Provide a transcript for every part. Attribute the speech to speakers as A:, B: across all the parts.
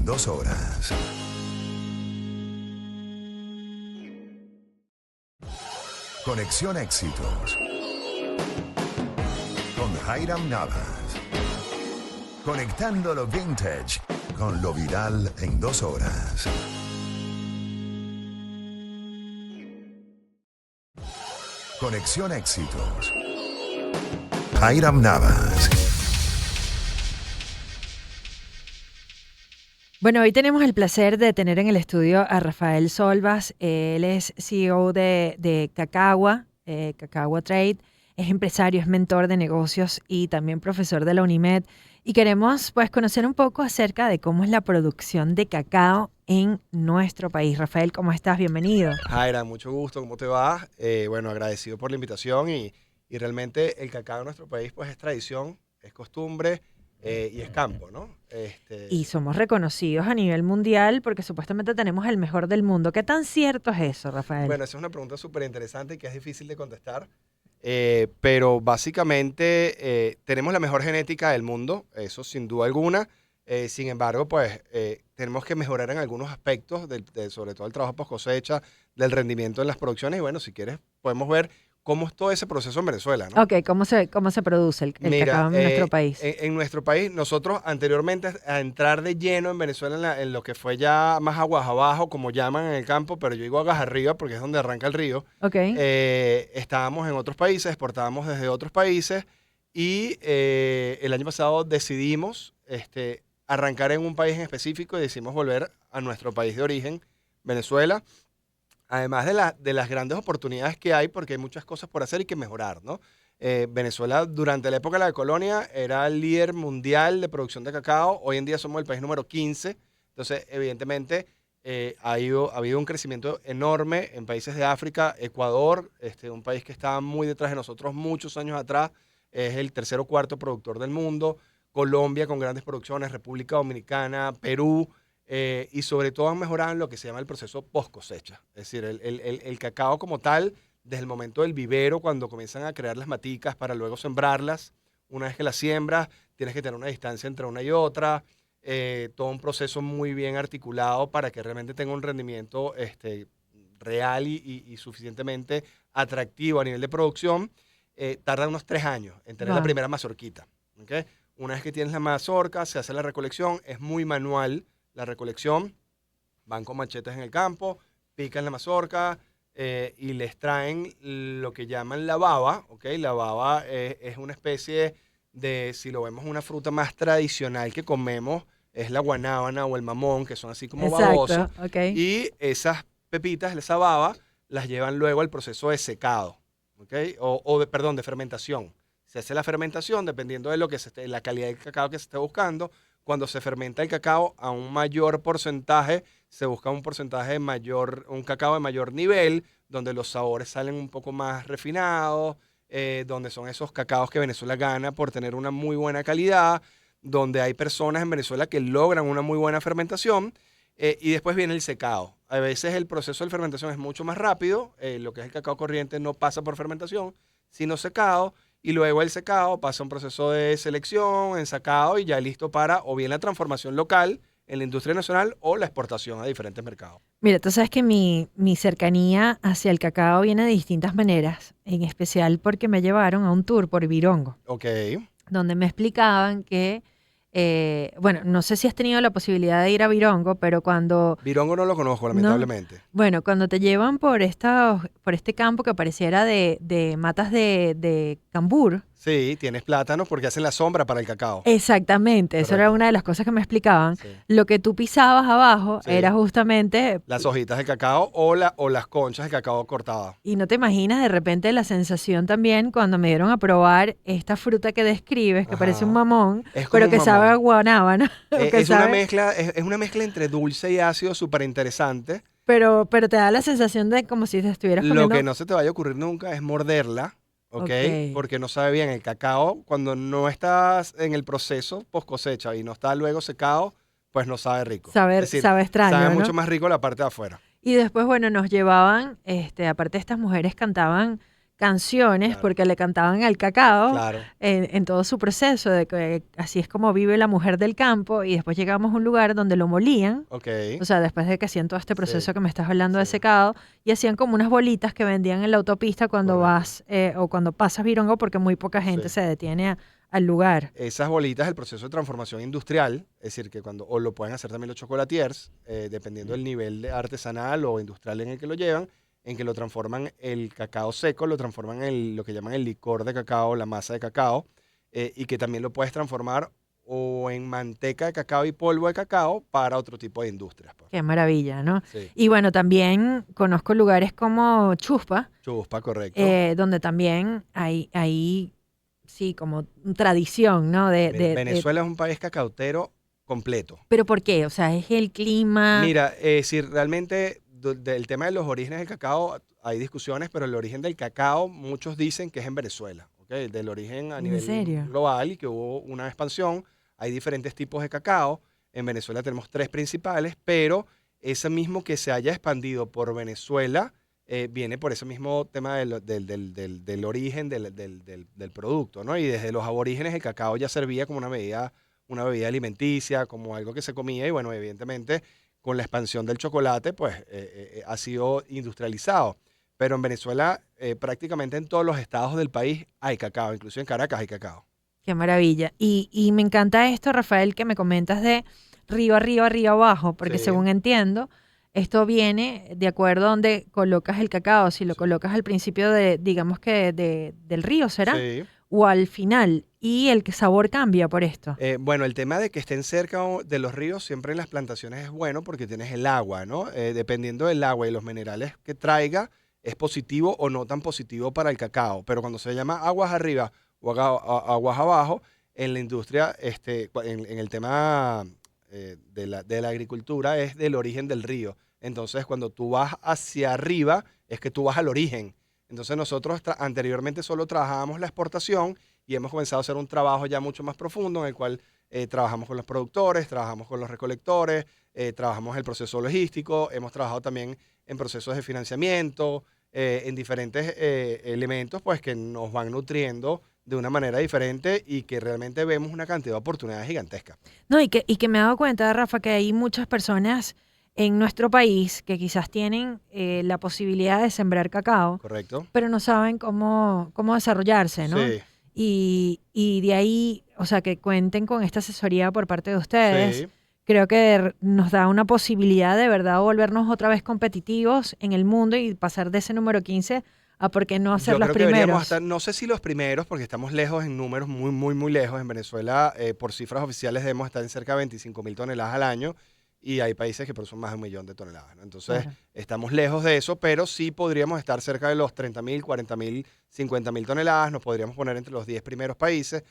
A: en 2 horas. Conexión Éxitos con Jairam Navas. Conectando lo vintage con lo viral en 2 horas. Conexión Éxitos. Jairam Navas.
B: Bueno, hoy tenemos el placer de tener en el estudio a Rafael Solvas. Él es CEO de Cacagua, Cacagua Trade. Es empresario, es mentor de negocios y también profesor de la UNIMED. Y queremos pues conocer un poco acerca de cómo es la producción de cacao en nuestro país. Rafael, ¿cómo estás? Bienvenido.
C: Jaira, mucho gusto, ¿cómo te va? Bueno, agradecido por la invitación y realmente el cacao en nuestro país pues es tradición, es costumbre y es campo, ¿no?
B: Y somos reconocidos a nivel mundial porque supuestamente tenemos el mejor del mundo. ¿Qué tan cierto es eso, Rafael?
C: Bueno, esa es una pregunta súper interesante y que es difícil de contestar, pero básicamente tenemos la mejor genética del mundo, eso sin duda alguna. Sin embargo, pues tenemos que mejorar en algunos aspectos, sobre todo el trabajo post cosecha, del rendimiento en las producciones. Y bueno, si quieres, podemos ver cómo es todo ese proceso en Venezuela, ¿no?
B: Ok, ¿cómo se produce el cacao en nuestro país?
C: En nuestro país, nosotros anteriormente a entrar de lleno en Venezuela en lo que fue ya más aguas abajo, como llaman en el campo, pero yo digo aguas arriba porque es donde arranca el río.
B: Ok.
C: Estábamos en otros países, exportábamos desde otros países y el año pasado decidimos arrancar en un país en específico y decidimos volver a nuestro país de origen, Venezuela. Además de las grandes oportunidades que hay, porque hay muchas cosas por hacer y que mejorar, ¿no? Venezuela, durante la época de la colonia, era el líder mundial de producción de cacao. Hoy en día somos el país número 15. Entonces, evidentemente, ha habido un crecimiento enorme en países de África. Ecuador, un país que estaba muy detrás de nosotros muchos años atrás, es el tercer o cuarto productor del mundo. Colombia, con grandes producciones, República Dominicana, Perú. Y sobre todo han mejorado en lo que se llama el proceso post cosecha. Es decir, el cacao como tal, desde el momento del vivero, cuando comienzan a crear las maticas para luego sembrarlas. Una vez que las siembras, tienes que tener una distancia entre una y otra. Todo un proceso muy bien articulado para que realmente tenga un rendimiento real y suficientemente atractivo a nivel de producción. Tarda unos 3 años en tener la primera mazorquita. ¿Okay? Una vez que tienes la mazorca, se hace la recolección. Es muy manual la recolección, van con machetes en el campo, pican la mazorca y les traen lo que llaman la baba, ¿ok? La baba es una especie de, si lo vemos, una fruta más tradicional que comemos, es la guanábana o el mamón, que son así como babosos.
B: Okay.
C: Y esas pepitas, esa baba, las llevan luego al proceso de secado, ¿ok? Perdón, de fermentación. Se hace la fermentación dependiendo de lo que la calidad del cacao que se esté buscando. Cuando se fermenta el cacao a un mayor porcentaje, se busca un porcentaje mayor, un cacao de mayor nivel, donde los sabores salen un poco más refinados, donde son esos cacaos que Venezuela gana por tener una muy buena calidad, donde hay personas en Venezuela que logran una muy buena fermentación, y después viene el secado. A veces el proceso de fermentación es mucho más rápido, lo que es el cacao corriente no pasa por fermentación, sino secado. Y luego el secado pasa un proceso de selección, ensacado y ya listo para o bien la transformación local en la industria nacional o la exportación a diferentes mercados.
B: Mira, tú sabes que mi cercanía hacia el cacao viene de distintas maneras, en especial porque me llevaron a un tour por Virongo.
C: Ok.
B: Donde me explicaban que, bueno, no sé si has tenido la posibilidad de ir a Virongo, pero cuando...
C: Virongo no lo conozco, lamentablemente.
B: ¿No? Bueno, cuando te llevan por este campo que pareciera de matas de cambur.
C: Sí, tienes plátanos porque hacen la sombra para el cacao.
B: Exactamente,
C: Correcto.
B: eso era una de las cosas que me explicaban.
C: Sí.
B: Lo que tú pisabas abajo
C: Sí.
B: era justamente...
C: Las hojitas de cacao o las conchas de cacao cortadas.
B: Y no te imaginas de repente la sensación también cuando me dieron a probar esta fruta que describes, que
C: Ajá.
B: parece un mamón,
C: Es como
B: pero
C: un
B: que
C: mamón.
B: sabe a guanábana.
C: Es una mezcla entre dulce y ácido súper interesante.
B: Pero te da la sensación de como si te estuvieras comiendo...
C: Lo que no se te vaya a ocurrir nunca es morderla, ¿ok?
B: Ok.
C: Porque no sabe bien. El cacao, cuando no estás en el proceso post cosecha y no está luego secado, pues no sabe rico.
B: Sabe
C: Es decir,
B: extraño,
C: sabe
B: ¿no?
C: mucho más rico la parte de afuera.
B: Y después, bueno, nos llevaban, aparte estas mujeres cantaban canciones
C: Claro.
B: porque le cantaban al cacao
C: Claro.
B: en todo su proceso, de que así es como vive la mujer del campo, y después llegamos a un lugar donde lo molían,
C: Ok.
B: o sea, después de que hacían todo este
C: Sí,
B: proceso que me estás hablando de
C: sí,
B: secado, y hacían como unas bolitas que vendían en la autopista cuando
C: correcto.
B: vas o cuando pasas Virongo, porque muy poca gente
C: Sí.
B: se detiene al lugar.
C: Esas bolitas, el proceso de transformación industrial, es decir, que cuando, o lo pueden hacer también los chocolatiers, dependiendo del nivel de artesanal o industrial en el que lo llevan, en que lo transforman el cacao seco, lo transforman en lo que llaman el licor de cacao, la masa de cacao, y que también lo puedes transformar o en manteca de cacao y polvo de cacao para otro tipo de industrias, pues.
B: Qué maravilla, ¿no?
C: Sí,
B: Y bueno, también conozco lugares como Chuspa,
C: chuspa, correcto.
B: donde también hay, sí, como tradición, ¿no?
C: Mira, Venezuela es un país cacautero completo.
B: ¿Pero por qué? O sea, ¿es el clima?
C: Mira, si realmente del tema de los orígenes del cacao hay discusiones, pero el origen del cacao muchos dicen que es en Venezuela, ¿ok? Del origen a
B: ¿En
C: nivel
B: serio?
C: global y que hubo una expansión. Hay diferentes tipos de cacao. En Venezuela tenemos 3 principales, pero ese mismo que se haya expandido por Venezuela viene por ese mismo tema del origen del producto, ¿no? Y desde los aborígenes el cacao ya servía como una bebida alimenticia, como algo que se comía y bueno, evidentemente con la expansión del chocolate, pues ha sido industrializado. Pero en Venezuela, prácticamente en todos los estados del país hay cacao, incluso en Caracas hay cacao.
B: Qué maravilla. Y me encanta esto, Rafael, que me comentas de río arriba, río abajo, porque
C: Sí,
B: según entiendo, esto viene de acuerdo a donde colocas el cacao. Si lo
C: sí,
B: colocas al principio digamos que del río, ¿será?
C: sí.
B: O al final. Y el sabor cambia por esto.
C: Bueno, el tema de que estén cerca de los ríos siempre en las plantaciones es bueno porque tienes el agua, ¿no? Dependiendo del agua y los minerales que traiga, es positivo o no tan positivo para el cacao. Pero cuando se llama aguas arriba o aguas abajo, en la industria, en el tema de la agricultura, es del origen del río. Entonces, cuando tú vas hacia arriba, es que tú vas al origen. Entonces, nosotros anteriormente solo trabajábamos la exportación y hemos comenzado a hacer un trabajo ya mucho más profundo en el cual trabajamos con los productores, trabajamos con los recolectores, trabajamos el proceso logístico, hemos trabajado también en procesos de financiamiento, en diferentes elementos pues que nos van nutriendo de una manera diferente y que realmente vemos una cantidad de oportunidades gigantescas.
B: No, y que me he dado cuenta, Rafa, que hay muchas personas en nuestro país que quizás tienen la posibilidad de sembrar cacao,
C: ¿Correcto?
B: pero no saben cómo desarrollarse, ¿no?
C: Sí,
B: Y de ahí, o sea, que cuenten con esta asesoría por parte de ustedes,
C: sí.
B: creo que nos da una posibilidad de verdad volvernos otra vez competitivos en el mundo y pasar de ese número 15 a por qué no ser
C: Yo
B: los
C: creo que deberíamos
B: primeros.
C: estar, no sé si los primeros, porque estamos lejos en números muy, muy, muy lejos. En Venezuela, por cifras oficiales, debemos estar en cerca de 25.000 toneladas al año y hay países que producen más de 1 millón de toneladas, ¿no? Entonces,
B: Claro.
C: estamos lejos de eso, pero sí podríamos estar cerca de los 30.000, 40.000, 50.000 toneladas. Nos podríamos poner entre los 10 primeros países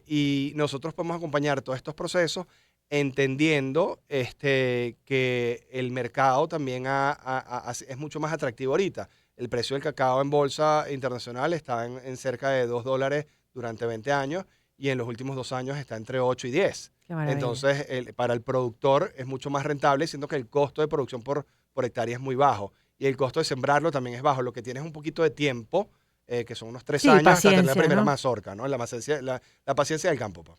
C: y nosotros podemos acompañar todos estos procesos entendiendo que el mercado también es mucho más atractivo ahorita. El precio del cacao en bolsa internacional está en cerca de $2 durante 20 años y en los últimos 2 años está entre 8 y 10.
B: Qué maravilla.
C: Entonces, para el productor es mucho más rentable, siendo que el costo de producción por hectárea es muy bajo y el costo de sembrarlo también es bajo. Lo que tienes es un poquito de tiempo, que son unos 3
B: Sí,
C: años hasta tener la
B: paciencia,
C: primera
B: ¿no?
C: mazorca, ¿no? La paciencia del campo, pues.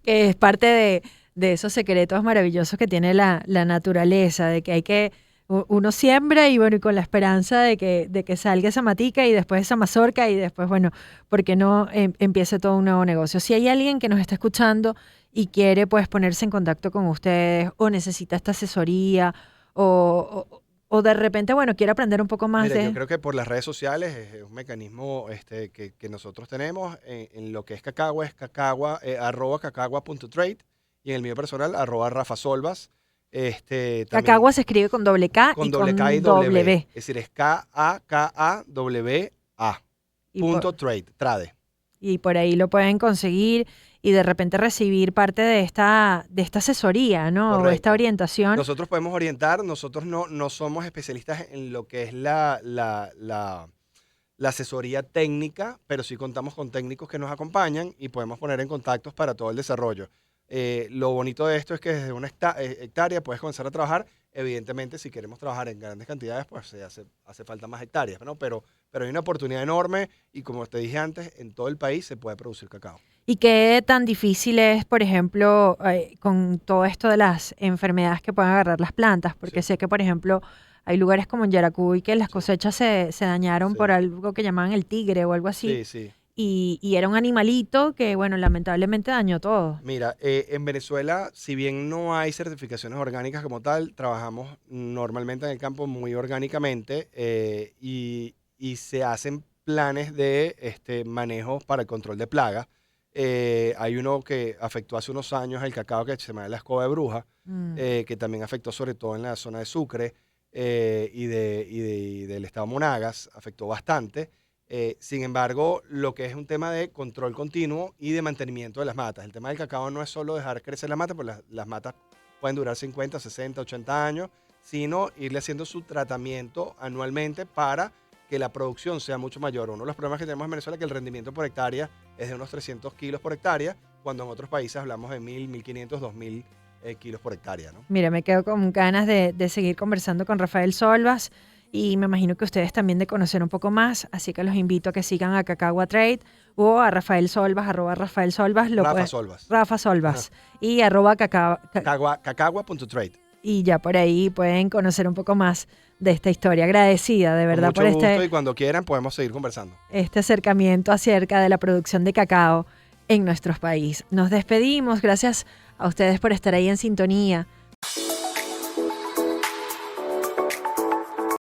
B: Que es parte de esos secretos maravillosos que tiene la naturaleza, de que hay que, uno siembra y bueno, y con la esperanza de que salga esa matica y después esa mazorca y después, bueno, porque no empiece todo un nuevo negocio. Si hay alguien que nos está escuchando y quiere pues ponerse en contacto con ustedes o necesita esta asesoría o de repente, bueno, quiere aprender un poco más
C: Mira, yo
B: de...
C: creo que por las redes sociales es un mecanismo que nosotros tenemos en lo que es Cacagua, es cacagua, @cacagua.trade y en el mío personal, @rafasolvas. También
B: Cacagua se escribe con doble K y
C: con doble K y
B: con
C: doble
B: doble
C: B.
B: B.
C: Es decir, es KAKAWA.
B: Y por,
C: Trade.
B: y por ahí lo pueden conseguir y de repente recibir parte de esta asesoría, ¿no? O esta
C: Correcto.
B: orientación.
C: Nosotros podemos orientar, nosotros no somos especialistas en lo que es la asesoría técnica, pero sí contamos con técnicos que nos acompañan y podemos poner en contactos para todo el desarrollo. Lo bonito de esto es que desde una hectárea puedes comenzar a trabajar. Evidentemente, si queremos trabajar en grandes cantidades, pues hace falta más hectáreas, ¿no? pero hay una oportunidad enorme y como te dije antes, en todo el país se puede producir cacao.
B: ¿Y qué tan difícil es, por ejemplo, con todo esto de las enfermedades que pueden agarrar las plantas? Porque
C: Sí.
B: sé que, por ejemplo, hay lugares como en Yaracuy que las
C: Sí.
B: cosechas se dañaron
C: Sí.
B: por algo que llamaban el tigre o algo así.
C: Sí, sí.
B: Y era un animalito que, bueno, lamentablemente dañó todo.
C: Mira, en Venezuela, si bien no hay certificaciones orgánicas como tal, trabajamos normalmente en el campo muy orgánicamente y se hacen planes de manejo para el control de plagas. Hay uno que afectó hace unos años el cacao que se llama la escoba de bruja,
B: Mm.
C: que también afectó sobre todo en la zona de Sucre y del estado Monagas, afectó bastante. Sin embargo, lo que es un tema de control continuo y de mantenimiento de las matas. El tema del cacao no es solo dejar crecer la mata, porque las matas pueden durar 50, 60, 80 años, sino irle haciendo su tratamiento anualmente para que la producción sea mucho mayor. Uno de los problemas que tenemos en Venezuela es que el rendimiento por hectárea es de unos 300 kilos por hectárea, cuando en otros países hablamos de 1.000, 1.500, 2.000 kilos por hectárea, ¿no?
B: Mira, me quedo con ganas de seguir conversando con Rafael Solvas y me imagino que ustedes también de conocer un poco más, así que los invito a que sigan a Cacagua Trade o a Rafael Solvas, @Rafael Solvas,
C: Rafa Solvas.
B: Rafa Solvas y @
C: Cacagua.trade.
B: y ya por ahí pueden conocer un poco más de esta historia. Agradecida de
C: Con
B: verdad
C: mucho
B: por
C: gusto y cuando quieran podemos seguir conversando.
B: este acercamiento acerca de la producción de cacao en nuestros países. Nos despedimos, gracias a ustedes por estar ahí en sintonía.